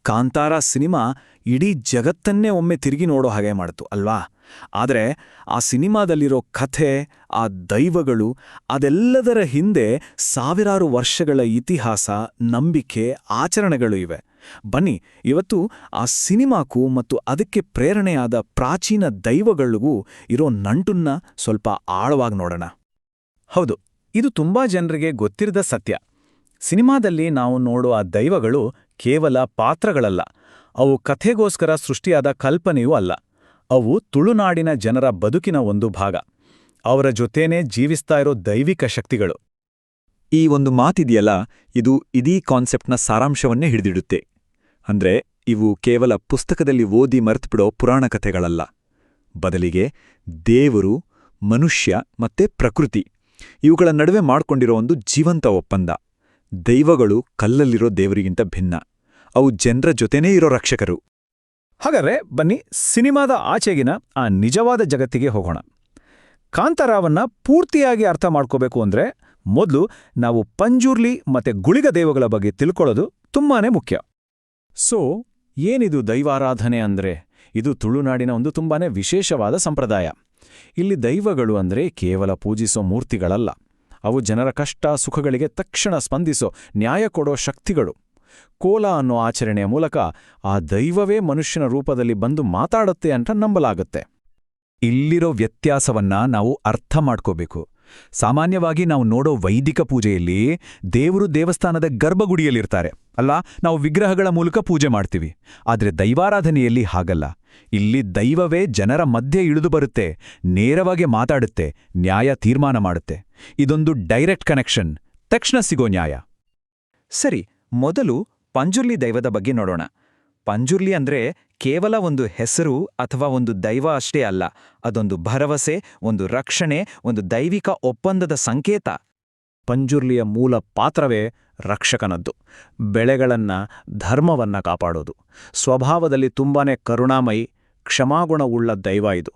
Kantara cinema ಇಡೀ ಜಗತ್ತನ್ನೇ ಒಮ್ಮೆ ತಿರುಗಿ ನೋಡೋ ಹಾಗೆ ಮಾಡಿತು ಅಲ್ವಾ? ಆದರೆ ಆ ಸಿನಿಮಾದಲ್ಲಿರೋ ಕಥೆ, ಆ ದೈವಗಳು, ಅದೆಲ್ಲದರ ಹಿಂದೆ ಸಾವಿರಾರು ವರ್ಷಗಳ ಇತಿಹಾಸ, ನಂಬಿಕೆ, ಆಚರಣೆಗಳು ಇವೆ. ಬನ್ನಿ, ಇವತ್ತು ಆ ಸಿನಿಮಾಕ್ಕೂ ಮತ್ತು ಅದಕ್ಕೆ ಪ್ರೇರಣೆಯಾದ ಪ್ರಾಚೀನ ದೈವಗಳಿಗೂ ಇರೋ ನಂಟನ್ನ ಸ್ವಲ್ಪ ಆಳವಾಗಿ ನೋಡೋಣ. ಹೌದು, ಇದು ತುಂಬಾ ಜನರಿಗೆ ಗೊತ್ತಿರದ ಸತ್ಯ. ಸಿನಿಮಾದಲ್ಲಿ ನಾವು ನೋಡೋ ಆ ದೈವಗಳು ಕೇವಲ ಪಾತ್ರಗಳಲ್ಲ, ಅವು ಕಥೆಗೋಸ್ಕರ ಸೃಷ್ಟಿಯಾದ ಕಲ್ಪನೆಯೂ ಅಲ್ಲ. ಅವು ತುಳುನಾಡಿನ ಜನರ ಬದುಕಿನ ಒಂದು ಭಾಗ, ಅವರ ಜೊತೆನೇ ಜೀವಿಸ್ತಾ ಇರೋ ದೈವಿಕ ಶಕ್ತಿಗಳು. ಈ ಒಂದು ಮಾತಿದೆಯಲ್ಲ, ಇದು ಇಡೀ ಕಾನ್ಸೆಪ್ಟ್ನ ಸಾರಾಂಶವನ್ನೇ ಹಿಡಿದಿಡುತ್ತೆ. ಅಂದ್ರೆ ಇವು ಕೇವಲ ಪುಸ್ತಕದಲ್ಲಿ ಓದಿ ಮರೆತುಬಿಡೋ ಪುರಾಣ ಕಥೆಗಳಲ್ಲ. ಬದಲಿಗೆ ದೇವರು, ಮನುಷ್ಯ ಮತ್ತೆ ಪ್ರಕೃತಿ ಇವುಗಳ ನಡುವೆ ಮಾಡ್ಕೊಂಡಿರೋ ಒಂದು ಜೀವಂತ ಒಪ್ಪಂದ. ದೈವಗಳು ಕಲ್ಲಲ್ಲಿರೋ ದೇವರಿಗಿಂತ ಭಿನ್ನ, ಅವು ಜನರ ಜೊತೆನೇ ಇರೋ ರಕ್ಷಕರು. ಹಾಗಾದ್ರೆ ಬನ್ನಿ, ಸಿನಿಮಾದ ಆಚೆಗಿನ ಆ ನಿಜವಾದ ಜಗತ್ತಿಗೆ ಹೋಗೋಣ. ಕಾಂತಾರಾವನ್ನ ಪೂರ್ತಿಯಾಗಿ ಅರ್ಥ ಮಾಡ್ಕೋಬೇಕು ಅಂದ್ರೆ ಮೊದಲು ನಾವು ಪಂಜುರ್ಲಿ ಮತ್ತೆ ಗುಳಿಗ ದೈವಗಳ ಬಗ್ಗೆ ತಿಳ್ಕೊಳ್ಳೋದು ತುಂಬಾನೇ ಮುಖ್ಯ. ಏನಿದು ದೈವಾರಾಧನೆ ಅಂದ್ರೆ? ಇದು ತುಳುನಾಡಿನ ಒಂದು ತುಂಬಾನೇ ವಿಶೇಷವಾದ ಸಂಪ್ರದಾಯ. ಇಲ್ಲಿ ದೈವಗಳು ಅಂದ್ರೆ ಕೇವಲ ಪೂಜಿಸೋ ಮೂರ್ತಿಗಳಲ್ಲ, ಅವು ಜನರ ಕಷ್ಟ ಸುಖಗಳಿಗೆ ತಕ್ಷಣ ಸ್ಪಂದಿಸೋ, ನ್ಯಾಯ ಕೊಡೋ ಶಕ್ತಿಗಳು. ಕೋಲ ಅನ್ನೋ ಆಚರಣೆಯ ಮೂಲಕ ಆ ದೈವವೇ ಮನುಷ್ಯನ ರೂಪದಲ್ಲಿ ಬಂದು ಮಾತಾಡುತ್ತೆ ಅಂತ ನಂಬಲಾಗುತ್ತೆ. ಇಲ್ಲಿರೋ ವ್ಯತ್ಯಾಸವನ್ನ ನಾವು ಅರ್ಥ ಮಾಡ್ಕೋಬೇಕು. ಸಾಮಾನ್ಯವಾಗಿ ನಾವು ನೋಡೋ ವೈದಿಕ ಪೂಜೆಯಲ್ಲಿ ದೇವರು ದೇವಸ್ಥಾನದ ಗರ್ಭಗುಡಿಯಲ್ಲಿರ್ತಾರೆ ಅಲ್ಲ, ನಾವು ವಿಗ್ರಹಗಳ ಮೂಲಕ ಪೂಜೆ ಮಾಡ್ತೀವಿ. ಆದ್ರೆ ದೈವಾರಾಧನೆಯಲ್ಲಿ ಹಾಗಲ್ಲ. ಇಲ್ಲಿ ದೈವವೇ ಜನರ ಮಧ್ಯೆ ಇಳಿದು ಬರುತ್ತೆ, ನೇರವಾಗಿ ಮಾತಾಡುತ್ತೆ, ನ್ಯಾಯ ತೀರ್ಮಾನ ಮಾಡುತ್ತೆ. ಇದೊಂದು ಡೈರೆಕ್ಟ್ ಕನೆಕ್ಷನ್, ತಕ್ಷಣ ಸಿಗೋ ನ್ಯಾಯ. ಸರಿ, ಮೊದಲು ಪಂಜುರ್ಲಿ ದೈವದ ಬಗ್ಗೆ ನೋಡೋಣ. ಪಂಜುರ್ಲಿ ಅಂದ್ರೆ ಕೇವಲ ಒಂದು ಹೆಸರು ಅಥವಾ ಒಂದು ದೈವ ಅಷ್ಟೇ ಅಲ್ಲ, ಅದೊಂದು ಭರವಸೆ, ಒಂದು ರಕ್ಷಣೆ, ಒಂದು ದೈವಿಕ ಒಪ್ಪಂದದ ಸಂಕೇತ. ಪಂಜುರ್ಲಿಯ ಮೂಲ ಪಾತ್ರವೇ ರಕ್ಷಕನದ್ದು. ಬೆಳೆಗಳನ್ನ, ಧರ್ಮವನ್ನ ಕಾಪಾಡೋದು. ಸ್ವಭಾವದಲ್ಲಿ ತುಂಬಾನೇ ಕರುಣಾಮಯಿ, ಕ್ಷಮಾಗುಣವುಳ್ಳ ದೈವ ಇದು.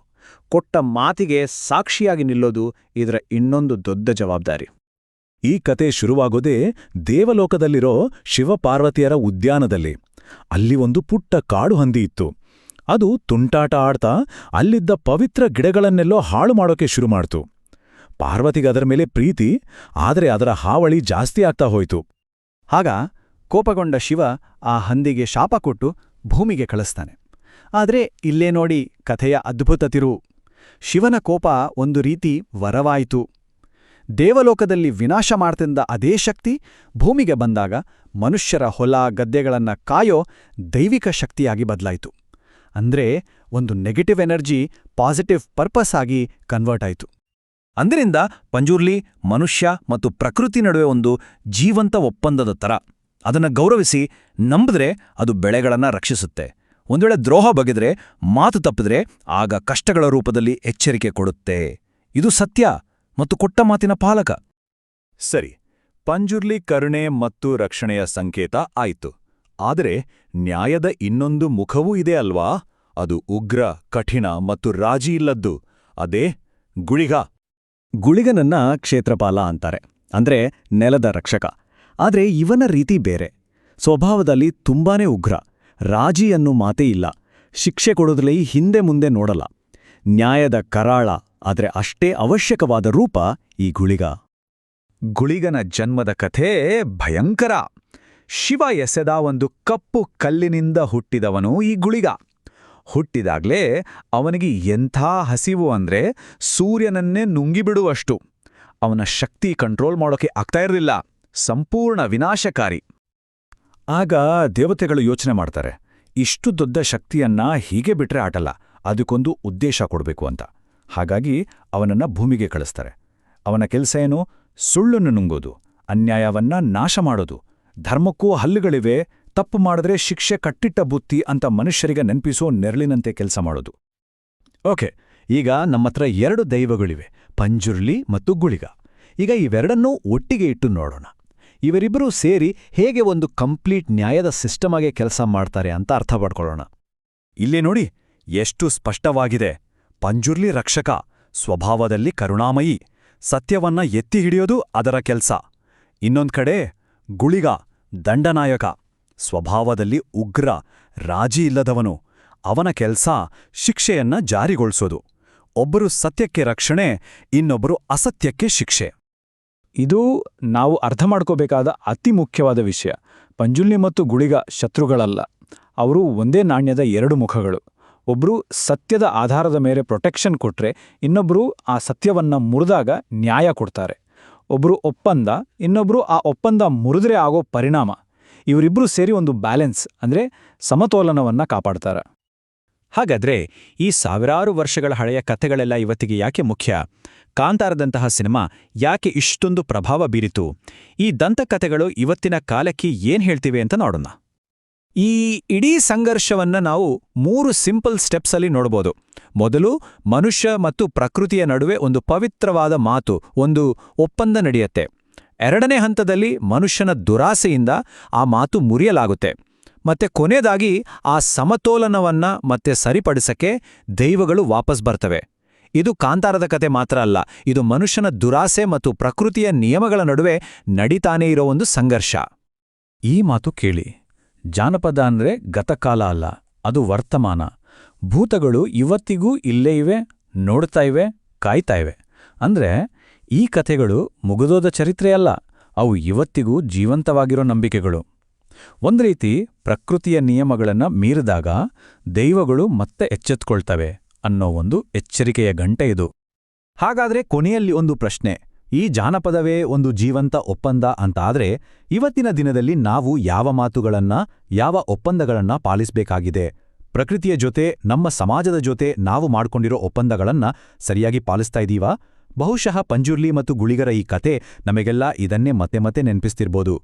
ಕೊಟ್ಟ ಮಾತಿಗೆ ಸಾಕ್ಷಿಯಾಗಿ ನಿಲ್ಲೋದು ಇದರ ಇನ್ನೊಂದು ದೊಡ್ಡ ಜವಾಬ್ದಾರಿ. ಈ ಕತೆ ಶುರುವಾಗೋದೇ ದೇವಲೋಕದಲ್ಲಿರೋ ಶಿವಪಾರ್ವತಿಯರ ಉದ್ಯಾನದಲ್ಲಿ. ಅಲ್ಲಿ ಒಂದು ಪುಟ್ಟ ಕಾಡು ಹಂದಿ ಇತ್ತು. ಅದು ತುಂಟಾಟ ಆಡ್ತಾ ಅಲ್ಲಿದ್ದ ಪವಿತ್ರ ಗಿಡಗಳನ್ನೆಲ್ಲೋ ಹಾಳು ಮಾಡೋಕೆ ಶುರು ಮಾಡ್ತು. ಪಾರ್ವತಿಗೆ ಅದರ ಮೇಲೆ ಪ್ರೀತಿ, ಆದರೆ ಅದರ ಹಾವಳಿ ಜಾಸ್ತಿ ಆಗ್ತಾ ಹೋಯ್ತು. ಆಗ ಕೋಪಗೊಂಡ ಶಿವ ಆ ಹಂದಿಗೆ ಶಾಪ ಕೊಟ್ಟು ಭೂಮಿಗೆ ಕಳಿಸ್ತಾನೆ. ಆದ್ರೆ ಇಲ್ಲೇ ನೋಡಿ ಕಥೆಯ ಅದ್ಭುತ ತಿರುವು. ಶಿವನ ಕೋಪ ಒಂದು ರೀತಿ ವರವಾಯಿತು. ದೇವಲೋಕದಲ್ಲಿ ವಿನಾಶ ಮಾಡ್ತಿದ್ದ ಅದೇ ಶಕ್ತಿ ಭೂಮಿಗೆ ಬಂದಾಗ ಮನುಷ್ಯರ ಹೊಲ ಗದ್ದೆಗಳನ್ನ ಕಾಯೋ ದೈವಿಕ ಶಕ್ತಿಯಾಗಿ ಬದಲಾಯಿತು. ಅಂದ್ರೆ ಒಂದು ನೆಗೆಟಿವ್ ಎನರ್ಜಿ ಪಾಸಿಟಿವ್ ಪರ್ಪಸ್ ಆಗಿ ಕನ್ವರ್ಟ್ ಆಯಿತು. ಅಂದಿನಿಂದ ಪಂಜುರ್ಲಿ ಮನುಷ್ಯ ಮತ್ತು ಪ್ರಕೃತಿ ನಡುವೆ ಒಂದು ಜೀವಂತ ಒಪ್ಪಂದದ ಥರ. ಅದನ್ನು ಗೌರವಿಸಿ ನಂಬಿದ್ರೆ ಅದು ಬೆಳೆಗಳನ್ನ ರಕ್ಷಿಸುತ್ತೆ. ಒಂದ್ವೇಳೆ ದ್ರೋಹ ಬಗೆದ್ರೆ, ಮಾತು ತಪ್ಪಿದ್ರೆ ಆಗ ಕಷ್ಟಗಳ ರೂಪದಲ್ಲಿ ಎಚ್ಚರಿಕೆ ಕೊಡುತ್ತೆ. ಇದು ಸತ್ಯ ಮತ್ತು ಕೊಟ್ಟ ಮಾತಿನ ಪಾಲಕ. ಸರಿ, ಪಂಜುರ್ಲಿ ಕರುಣೆ ಮತ್ತು ರಕ್ಷಣೆಯ ಸಂಕೇತ ಆಯಿತು. ಆದರೆ ನ್ಯಾಯದ ಇನ್ನೊಂದು ಮುಖವೂ ಇದೆ ಅಲ್ವಾ? ಅದು ಉಗ್ರ, ಕಠಿಣ ಮತ್ತು ರಾಜಿ ಇಲ್ಲದ್ದು. ಅದೇ ಗುಳಿಗ. ಗುಳಿಗನನ್ನ ಕ್ಷೇತ್ರಪಾಲ ಅಂತಾರೆ, ಅಂದ್ರೆ ನೆಲದ ರಕ್ಷಕ. ಆದ್ರೆ ಇವನ ರೀತಿ ಬೇರೆ. ಸ್ವಭಾವದಲ್ಲಿ ತುಂಬಾನೇ ಉಗ್ರ, ರಾಜಿ ಅನ್ನೋ ಮಾತೇ ಇಲ್ಲ. ಶಿಕ್ಷೆ ಕೊಡೋದ್ರಲ್ಲಿ ಹಿಂದೆ ಮುಂದೆ ನೋಡಲ್ಲ. ನ್ಯಾಯದ ಕರಾಳ, ಆದ್ರೆ ಅಷ್ಟೇ ಅವಶ್ಯಕವಾದ ರೂಪ ಈ ಗುಳಿಗ. ಗುಳಿಗನ ಜನ್ಮದ ಕಥೆ ಭಯಂಕರ. ಶಿವ ಎಸೆದ ಒಂದು ಕಪ್ಪು ಕಲ್ಲಿನಿಂದ ಹುಟ್ಟಿದವನು ಈ ಗುಳಿಗ. ಹುಟ್ಟಿದಾಗ್ಲೇ ಅವನಿಗೆ ಎಂಥ ಹಸಿವು ಅಂದ್ರೆ ಸೂರ್ಯನನ್ನೇ ನುಂಗಿಬಿಡುವಷ್ಟು. ಅವನ ಶಕ್ತಿ ಕಂಟ್ರೋಲ್ ಮಾಡೋಕೆ ಆಗ್ತಾ ಇರಲಿಲ್ಲ, ಸಂಪೂರ್ಣ ವಿನಾಶಕಾರಿ. ಆಗ ದೇವತೆಗಳು ಯೋಚನೆ ಮಾಡ್ತಾರೆ, ಇಷ್ಟು ದೊಡ್ಡ ಶಕ್ತಿಯನ್ನ ಹೀಗೆ ಬಿಟ್ರೆ ಆಟಲ್ಲ, ಅದಕ್ಕೊಂದು ಉದ್ದೇಶ ಕೊಡಬೇಕು ಅಂತ. ಹಾಗಾಗಿ ಅವನನ್ನ ಭೂಮಿಗೆ ಕಳಿಸ್ತಾರೆ. ಅವನ ಕೆಲಸ ಏನು? ಸುಳ್ಳನ್ನು ನುಂಗೋದು, ಅನ್ಯಾಯವನ್ನ ನಾಶ ಮಾಡೋದು. ಧರ್ಮಕ್ಕೂ ಹಲ್ಲುಗಳಿವೆ, ತಪ್ಪು ಮಾಡಿದ್ರೆ ಶಿಕ್ಷೆ ಕಟ್ಟಿಟ್ಟ ಬುತ್ತಿ ಅಂತ ಮನುಷ್ಯರಿಗೆ ನೆನಪಿಸೋ ನೆರಳಿನಂತೆ ಕೆಲಸ ಮಾಡೋದು. ಓಕೆ, ಈಗ ನಮ್ಮತ್ರ 2 ದೈವಗಳಿವೆ, ಪಂಜುರ್ಲಿ ಮತ್ತು ಗುಳಿಗ. ಈಗ ಇವೆರಡನ್ನೂ ಒಟ್ಟಿಗೆ ಇಟ್ಟು ನೋಡೋಣ. ಇವರಿಬ್ಬರೂ ಸೇರಿ ಹೇಗೆ ಒಂದು ಕಂಪ್ಲೀಟ್ ನ್ಯಾಯದ ಸಿಸ್ಟಮ್ ಆಗಿ ಕೆಲಸ ಮಾಡ್ತಾರೆ ಅಂತ ಅರ್ಥ ಪಡ್ಕೊಳ್ಳೋಣ. ಇಲ್ಲೇ ನೋಡಿ ಎಷ್ಟು ಸ್ಪಷ್ಟವಾಗಿದೆ. ಪಂಜುರ್ಲಿ ರಕ್ಷಕ, ಸ್ವಭಾವದಲ್ಲಿ ಕರುಣಾಮಯಿ, ಸತ್ಯವನ್ನ ಎತ್ತಿ ಹಿಡಿಯೋದು ಅದರ ಕೆಲ್ಸ. ಇನ್ನೊಂದ್ ಕಡೆ ಗುಳಿಗ, ದಂಡನಾಯಕ, ಸ್ವಭಾವದಲ್ಲಿ ಉಗ್ರ, ರಾಜಿ ಇಲ್ಲದವನು. ಅವನ ಕೆಲ್ಸ ಶಿಕ್ಷೆಯನ್ನ ಜಾರಿಗೊಳಿಸೋದು. ಒಬ್ಬರು ಸತ್ಯಕ್ಕೆ ರಕ್ಷಣೆ, ಇನ್ನೊಬ್ಬರು ಅಸತ್ಯಕ್ಕೆ ಶಿಕ್ಷೆ. ಇದು ನಾವು ಅರ್ಥ ಮಾಡ್ಕೋಬೇಕಾದ ಅತಿ ಮುಖ್ಯವಾದ ವಿಷಯ. ಪಂಜುರ್ಲಿ ಮತ್ತು ಗುಳಿಗ ಶತ್ರುಗಳಲ್ಲ. ಅವರು ಒಂದೇ ನಾಣ್ಯದ ಎರಡು ಮುಖಗಳು. ಒಬ್ರು ಸತ್ಯದ ಆಧಾರದ ಮೇಲೆ ಪ್ರೊಟೆಕ್ಷನ್ ಕೊಟ್ರೆ, ಇನ್ನೊಬ್ರು ಆ ಸತ್ಯವನ್ನ ಮುರಿದಾಗ ನ್ಯಾಯ ಕೊಡ್ತಾರೆ. ಒಬ್ರು ಒಪ್ಪಂದ, ಇನ್ನೊಬ್ರು ಆ ಒಪ್ಪಂದ ಮುರಿದ್ರೆ ಆಗೋ ಪರಿಣಾಮ. ಇವರಿಬ್ರು ಸೇರಿ ಒಂದು ಬ್ಯಾಲೆನ್ಸ್ ಅಂದ್ರೆ ಸಮತೋಲನವನ್ನ ಕಾಪಾಡ್ತಾರೆ. ಹಾಗಾದ್ರೆ ಈ ಸಾವಿರಾರು ವರ್ಷಗಳ ಹಳೆಯ ಕಥೆಗಳೆಲ್ಲ ಇವತ್ತಿಗೆ ಯಾಕೆ ಮುಖ್ಯ? ಕಾಂತಾರದಂತಹ ಸಿನಿಮಾ ಯಾಕೆ ಇಷ್ಟೊಂದು ಪ್ರಭಾವ ಬೀರಿತು? ಈ ದಂತಕಥೆಗಳು ಇವತ್ತಿನ ಕಾಲಕ್ಕೆ ಏನ್ ಹೇಳ್ತಿವೆ ಅಂತ ನೋಡೋಣ. ಈ ಇಡೀ ಸಂಘರ್ಷವನ್ನ ನಾವು 3 ಸಿಂಪಲ್ ಸ್ಟೆಪ್ಸಲ್ಲಿ ನೋಡಬಹುದು. ಮೊದಲು, ಮನುಷ್ಯ ಮತ್ತು ಪ್ರಕೃತಿಯ ನಡುವೆ ಒಂದು ಪವಿತ್ರವಾದ ಮಾತು, ಒಂದು ಒಪ್ಪಂದ ನಡೆಯುತ್ತೆ. ಎರಡನೇ ಹಂತದಲ್ಲಿ ಮನುಷ್ಯನ ದುರಾಸೆಯಿಂದ ಆ ಮಾತು ಮುರಿಯಲಾಗುತ್ತೆ. ಮತ್ತೆ ಕೊನೆಯದಾಗಿ ಆ ಸಮತೋಲನವನ್ನ ಮತ್ತೆ ಸರಿಪಡಿಸಕ್ಕೆ ದೈವಗಳು ವಾಪಸ್ ಬರ್ತವೆ. ಇದು ಕಾಂತಾರದ ಕತೆ ಮಾತ್ರ ಅಲ್ಲ, ಇದು ಮನುಷ್ಯನ ದುರಾಸೆ ಮತ್ತು ಪ್ರಕೃತಿಯ ನಿಯಮಗಳ ನಡುವೆ ನಡೀತಾನೇ ಇರೋ ಒಂದು ಸಂಘರ್ಷ. ಈ ಮಾತು ಕೇಳಿ, ಜಾನಪದ ಅಂದ್ರೆ ಗತಕಾಲ ಅಲ್ಲ, ಅದು ವರ್ತಮಾನ. ಭೂತಗಳು ಇವತ್ತಿಗೂ ಇಲ್ಲೇ ಇವೆ, ನೋಡ್ತಾ ಇವೆ, ಕಾಯ್ತಾ ಇವೆ. ಅಂದ್ರೆ ಈ ಕಥೆಗಳು ಮುಗಿದೋದ ಚರಿತ್ರೆಯಲ್ಲ, ಅವು ಇವತ್ತಿಗೂ ಜೀವಂತವಾಗಿರೋ ನಂಬಿಕೆಗಳು. ಒಂದು ರೀತಿ ಪ್ರಕೃತಿಯ ನಿಯಮಗಳನ್ನ ಮೀರಿದಾಗ ದೈವಗಳು ಮತ್ತೆ ಎಚ್ಚೆತ್ಕೊಳ್ತವೆ ಅನ್ನೋ ಒಂದು ಎಚ್ಚರಿಕೆಯ ಗಂಟೆ ಇದು. ಹಾಗಾದ್ರೆ ಕೊನೆಯಲ್ಲಿ ಒಂದು ಪ್ರಶ್ನೆ, ಈ ಜಾನಪದವೇ ಒಂದು ಜೀವಂತ ಒಪ್ಪಂದ ಅಂತಾದ್ರೆ ಇವತ್ತಿನ ದಿನದಲ್ಲಿ ನಾವು ಯಾವ ಮಾತುಗಳನ್ನ, ಯಾವ ಒಪ್ಪಂದಗಳನ್ನ ಪಾಲಿಸಬೇಕಾಗಿದೆ? ಪ್ರಕೃತಿಯ ಜೊತೆ, ನಮ್ಮ ಸಮಾಜದ ಜೊತೆ ನಾವು ಮಾಡ್ಕೊಂಡಿರೋ ಒಪ್ಪಂದಗಳನ್ನ ಸರಿಯಾಗಿ ಪಾಲಿಸ್ತಾ ಇದೀವಾ? ಬಹುಶಃ ಪಂಜುರ್ಲಿ ಮತ್ತು ಗುಳಿಗರ ಈ ಕತೆ ನಮಗೆಲ್ಲ ಇದನ್ನೇ ಮತ್ತೆ ಮತ್ತೆ ನೆನಪಿಸ್ತಿರ್ಬೋದು.